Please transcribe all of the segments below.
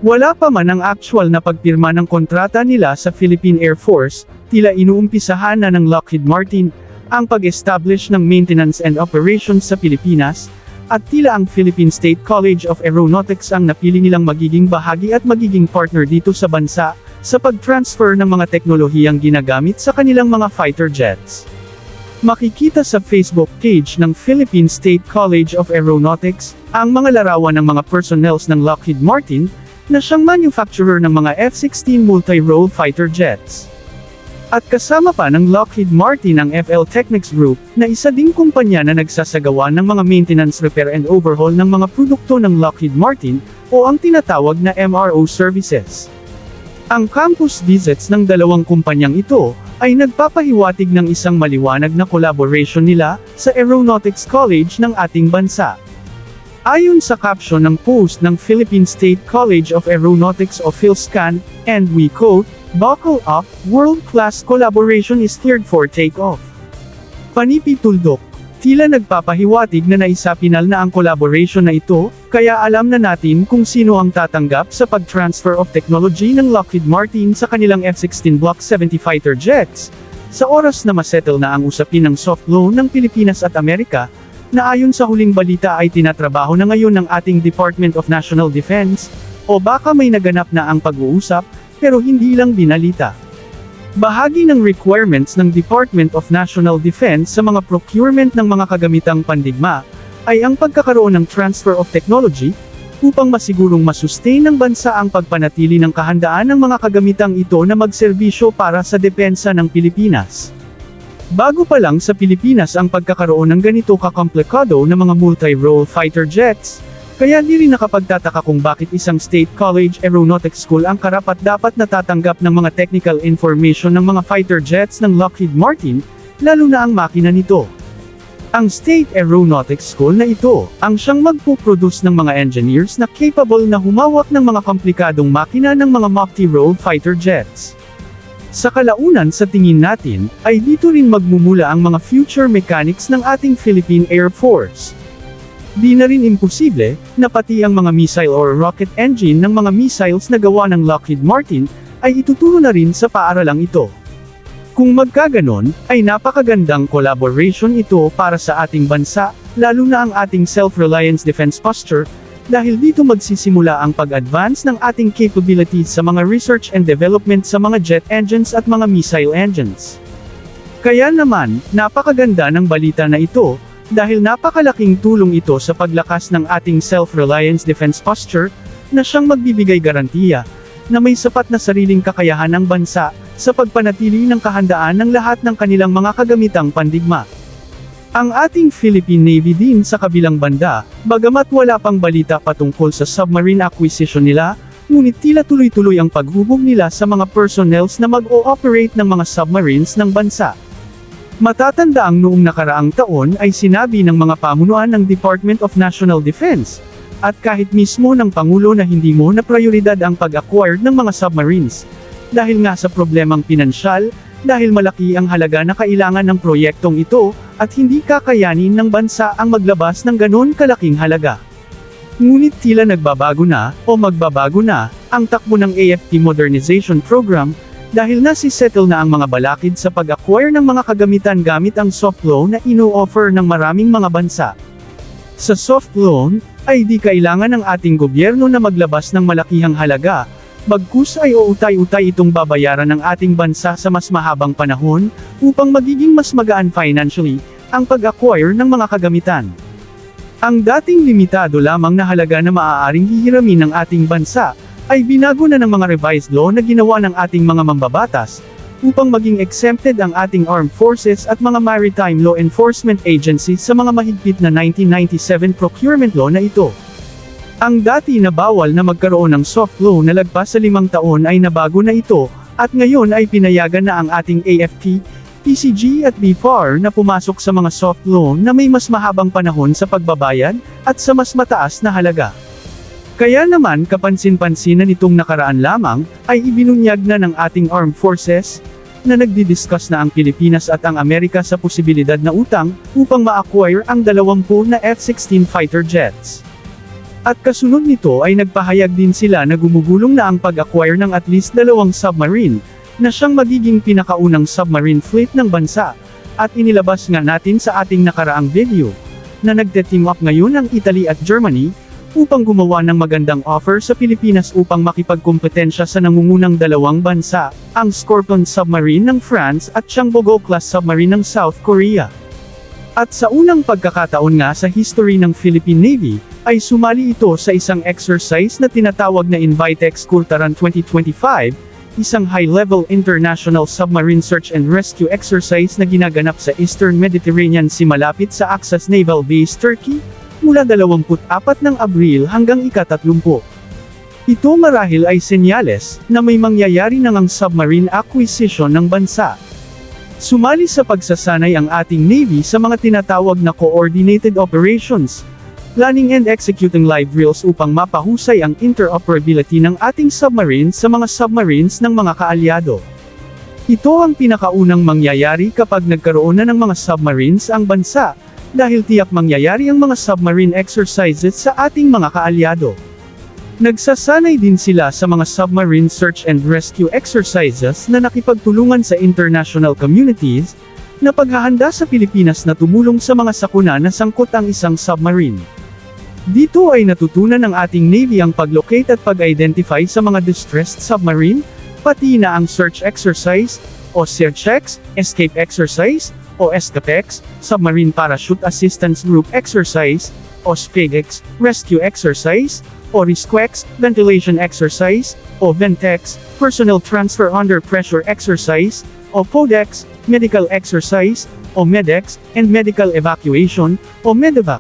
Wala pa man ang actual na pagpirma ng kontrata nila sa Philippine Air Force, tila inuumpisahan na ng Lockheed Martin ang pag-establish ng maintenance and operations sa Pilipinas, at tila ang Philippine State College of Aeronautics ang napili nilang magiging bahagi at magiging partner dito sa bansa, sa pag-transfer ng mga teknolohiyang ginagamit sa kanilang mga fighter jets. Makikita sa Facebook page ng Philippine State College of Aeronautics, ang mga larawan ng mga personnels ng Lockheed Martin, na siyang manufacturer ng mga F-16 multi-role fighter jets. At kasama pa ng Lockheed Martin ang FL Technics Group, na isa ding kumpanya na nagsasagawa ng mga maintenance, repair and overhaul ng mga produkto ng Lockheed Martin, o ang tinatawag na MRO services. Ang campus visits ng dalawang kumpanyang ito, ay nagpapahiwatig ng isang maliwanag na collaboration nila, sa Aeronautics College ng ating bansa. Ayon sa caption ng post ng Philippine State College of Aeronautics o PhilScan, and we quote, "Buckle up, world-class collaboration is cleared for takeoff." Panipituldok. Tila nagpapahiwatig na naisapinal na ang collaboration na ito, kaya alam na natin kung sino ang tatanggap sa pag-transfer of technology ng Lockheed Martin sa kanilang F-16 Block 70 fighter jets, sa oras na masettle na ang usapin ng soft loan ng Pilipinas at Amerika, na ayon sa huling balita ay tinatrabaho na ngayon ng ating Department of National Defense, o baka may naganap na ang pag-uusap, pero hindi lang binalita. Bahagi ng requirements ng Department of National Defense sa mga procurement ng mga kagamitang pandigma, ay ang pagkakaroon ng transfer of technology, upang masigurong masustain ng bansa ang pagpanatili ng kahandaan ng mga kagamitang ito na magserbisyo para sa depensa ng Pilipinas. Bago pa lang sa Pilipinas ang pagkakaroon ng ganito kakomplikado na mga multi-role fighter jets, kaya di rin nakapagtataka kung bakit isang State College Aeronautics School ang karapat-dapat na tatanggap ng mga technical information ng mga fighter jets ng Lockheed Martin, lalo na ang makina nito. Ang State Aeronautics School na ito, ang siyang magpuproduce ng mga engineers na capable na humawak ng mga komplikadong makina ng mga multi-role fighter jets. Sa kalaunan sa tingin natin, ay dito rin magmumula ang mga future mechanics ng ating Philippine Air Force. Di na rin imposible, na pati ang mga missile or rocket engine ng mga missiles na gawa ng Lockheed Martin, ay ituturo na rin sa paaralang ito. Kung magkaganon, ay napakagandang collaboration ito para sa ating bansa, lalo na ang ating self-reliance defense posture, dahil dito magsisimula ang pag-advance ng ating capabilities sa mga research and development sa mga jet engines at mga missile engines. Kaya naman, napakaganda ng balita na ito, dahil napakalaking tulong ito sa paglakas ng ating self-reliance defense posture, na siyang magbibigay garantiya, na may sapat na sariling kakayahan ang bansa, sa pagpanatili ng kahandaan ng lahat ng kanilang mga kagamitang pandigma. Ang ating Philippine Navy din sa kabilang banda, bagamat wala pang balita patungkol sa submarine acquisition nila, ngunit tila tuloy-tuloy ang paghubog nila sa mga personnels na mag-o-operate ng mga submarines ng bansa. Matatandaang noong nakaraang taon ay sinabi ng mga pamunuan ng Department of National Defense, at kahit mismo ng Pangulo na hindi mo na prioridad ang pag-acquire ng mga submarines, dahil nga sa problemang pinansyal, dahil malaki ang halaga na kailangan ng proyektong ito, at hindi kakayanin ng bansa ang maglabas ng ganon kalaking halaga. Ngunit tila nagbabago na, o magbabago na, ang takbo ng AFP Modernization Program, dahil nasisettle na ang mga balakid sa pag-acquire ng mga kagamitan gamit ang soft loan na ino-offer ng maraming mga bansa. Sa soft loan, ay di kailangan ng ating gobyerno na maglabas ng malakihang halaga, bagkus ay uutay-utay itong babayaran ng ating bansa sa mas mahabang panahon, upang magiging mas magaan financially, ang pag-acquire ng mga kagamitan. Ang dating limitado lamang na halaga na maaaring hihiramin ng ating bansa, ay binago na ng mga revised law na ginawa ng ating mga mambabatas, upang maging exempted ang ating armed forces at mga maritime law enforcement agencies sa mga mahigpit na 1997 procurement law na ito. Ang dati na bawal na magkaroon ng soft loan na lagpas sa 5 taon ay nabago na ito, at ngayon ay pinayagan na ang ating AFP, PCG at BFAR na pumasok sa mga soft loan na may mas mahabang panahon sa pagbabayad, at sa mas mataas na halaga. Kaya naman kapansin-pansinan nitong nakaraan lamang, ay ibinunyag na ng ating armed forces, na nagdi-discuss na ang Pilipinas at ang Amerika sa posibilidad na utang, upang ma-acquire ang 20 na F-16 fighter jets. At kasunod nito ay nagpahayag din sila na gumugulong na ang pag-acquire ng at least 2 submarine, na siyang magiging pinakaunang submarine fleet ng bansa. At inilabas nga natin sa ating nakaraang video, na nagte-team up ngayon ang Italy at Germany, upang gumawa ng magandang offer sa Pilipinas upang makipagkompetensya sa nangungunang 2 bansa, ang Scorpion submarine ng France at Changbogo-class submarine ng South Korea. At sa unang pagkakataon nga sa history ng Philippine Navy, ay sumali ito sa isang exercise na tinatawag na Invitex Kurtaran 2025, isang high-level international submarine search and rescue exercise na ginaganap sa Eastern Mediterranean Sea malapit sa Axas Naval Base, Turkey, mula 24 ng Abril hanggang ika-30. Ito marahil ay senyales na may mangyayari na ngang submarine acquisition ng bansa. Sumali sa pagsasanay ang ating Navy sa mga tinatawag na coordinated operations, planning and executing live drills upang mapahusay ang interoperability ng ating submarines sa mga submarines ng mga kaalyado. Ito ang pinakaunang mangyayari kapag nagkaroon na ng mga submarines ang bansa, dahil tiyak mangyayari ang mga submarine exercises sa ating mga kaalyado. Nagsasanay din sila sa mga submarine search and rescue exercises na nakipagtulungan sa international communities, na paghahanda sa Pilipinas na tumulong sa mga sakuna na sangkot ang isang submarine. Dito ay natutunan ng ating Navy ang pag-locate at pag-identify sa mga distressed submarine, pati na ang search exercise, o SEARCH, escape exercise, o ESCAPEX, submarine parachute assistance group exercise, o SPEGEX, rescue exercise, o RESCUEX, ventilation exercise, o VENTEX, personnel transfer under pressure exercise, o PODEX, medical exercise, o MEDEX, and medical evacuation, o MEDEVAC.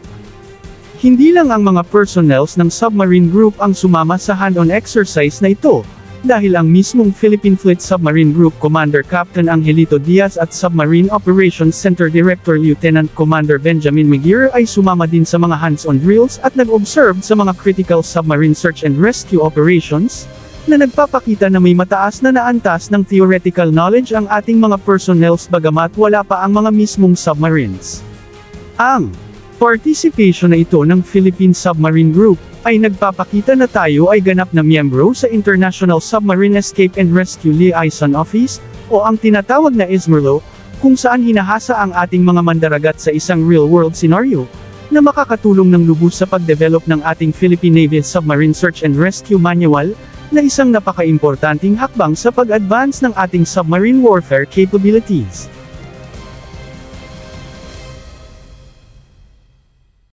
Hindi lang ang mga personnels ng submarine group ang sumama sa hand-on exercise na ito, dahil ang mismong Philippine Fleet Submarine Group Commander Captain Angelito Diaz at Submarine Operations Center Director Lieutenant Commander Benjamin Miguel ay sumama din sa mga hands-on drills at nag-observe sa mga critical submarine search and rescue operations, na nagpapakita na may mataas na naantas ng theoretical knowledge ang ating mga personnels bagamat wala pa ang mga mismong submarines. Ang participation na ito ng Philippine Submarine Group ay nagpapakita na tayo ay ganap na miyembro sa International Submarine Escape and Rescue Liaison Office, o ang tinatawag na ISMERLO, kung saan hinahasa ang ating mga mandaragat sa isang real-world scenario, na makakatulong ng lubos sa pagdevelop ng ating Philippine Navy Submarine Search and Rescue Manual, na isang napaka-importanting hakbang sa pag-advance ng ating submarine warfare capabilities.